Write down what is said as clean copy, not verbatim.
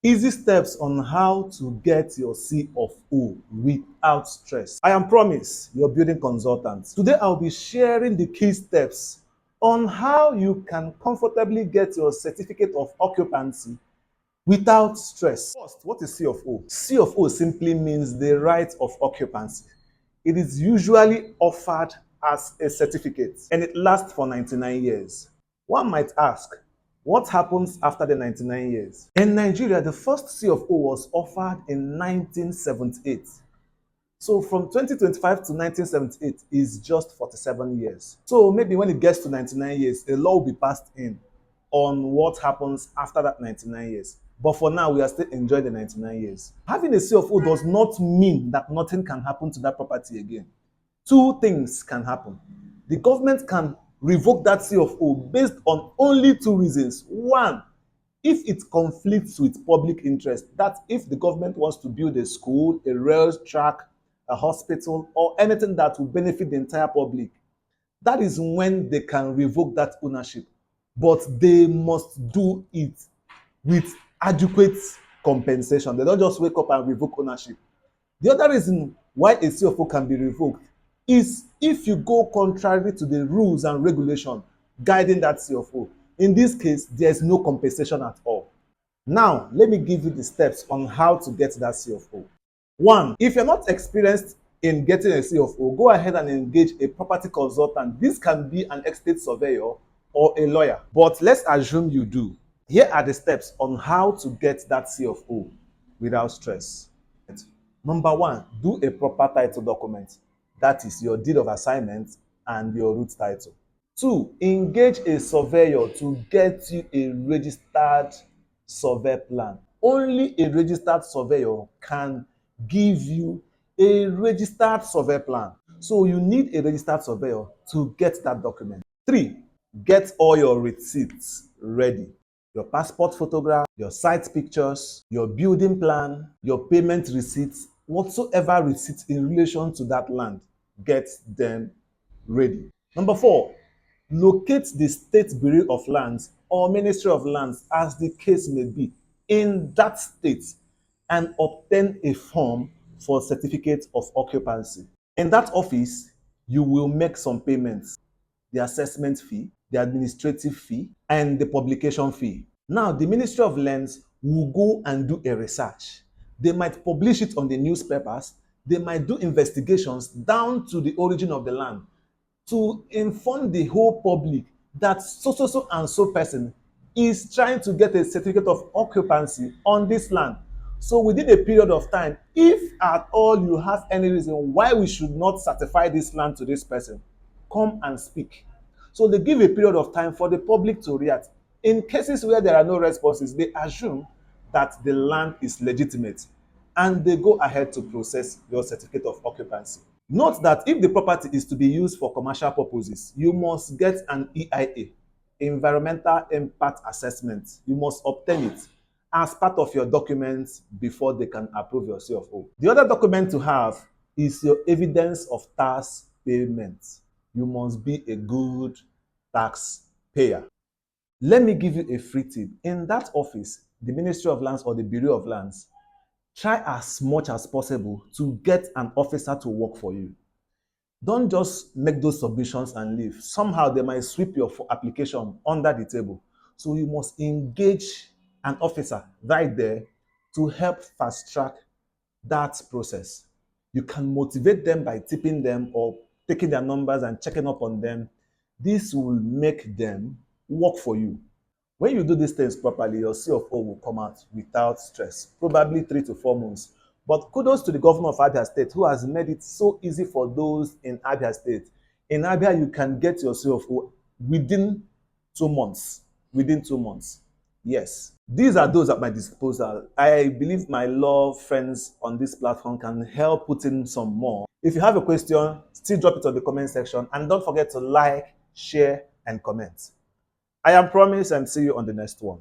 Easy steps on how to get your C of O without stress. I am Promise, your building consultant. Today I'll be sharing the key steps on how you can comfortably get your certificate of occupancy without stress. First, what is C of O? C of O simply means the right of occupancy. It is usually offered as a certificate and it lasts for 99 years. One might ask, what happens after the 99 years? In Nigeria, the first C of O was offered in 1978. So from 2025 to 1978 is just 47 years. So maybe when it gets to 99 years, a law will be passed in on what happens after that 99 years. But for now, we are still enjoying the 99 years. Having a C of O does not mean that nothing can happen to that property again. Two things can happen. The government can revoke that C of O based on only two reasons. One, if it conflicts with public interest, that if the government wants to build a school, a rail track, a hospital, or anything that will benefit the entire public, that is when they can revoke that ownership. But they must do it with adequate compensation. They don't just wake up and revoke ownership. The other reason why a C of O can be revoked is if you go contrary to the rules and regulation guiding that C of O. In this case, there's no compensation at all. Now, let me give you the steps on how to get that C of O. One, if you're not experienced in getting a C of O, go ahead and engage a property consultant. This can be an estate surveyor or a lawyer, but let's assume you do. Here are the steps on how to get that C of O without stress. Number one, do a proper title document. That is your deed of assignment and your root title. Two, engage a surveyor to get you a registered survey plan. Only a registered surveyor can give you a registered survey plan. So you need a registered surveyor to get that document. Three, get all your receipts ready. Your passport photograph, your site pictures, your building plan, your payment receipts, whatsoever receipts in relation to that land, get them ready. Number four, locate the State Bureau of Lands or Ministry of Lands, as the case may be, in that state and obtain a form for Certificate of Occupancy. In that office, you will make some payments: the assessment fee, the administrative fee, and the publication fee. Now, the Ministry of Lands will go and do a research. They might publish it on the newspapers. They might do investigations down to the origin of the land to inform the whole public that so and so person is trying to get a certificate of occupancy on this land. So within a period of time, if at all you have any reason why we should not certify this land to this person, come and speak. So they give a period of time for the public to react. In cases where there are no responses, they assume that the land is legitimate and they go ahead to process your certificate of occupancy. Note that if the property is to be used for commercial purposes, you must get an EIA, Environmental Impact Assessment. You must obtain it as part of your documents before they can approve your C of O. The other document to have is your evidence of tax payment. You must be a good tax payer. Let me give you a free tip. In that office, the Ministry of Lands or the Bureau of Lands, try as much as possible to get an officer to work for you. Don't just make those submissions and leave. Somehow they might sweep your application under the table. So you must engage an officer right there to help fast track that process. You can motivate them by tipping them or taking their numbers and checking up on them. This will make them work for you. When you do these things properly, your C of O will come out without stress, probably 3 to 4 months. But kudos to the governor of Abia State, who has made it so easy for those in Abia State. In Abia, you can get your C of O within 2 months. Within 2 months. Yes. These are those at my disposal. I believe my law friends on this platform can help put in some more. If you have a question, still drop it on the comment section. And don't forget to like, share, and comment. I am Promise, and see you on the next one.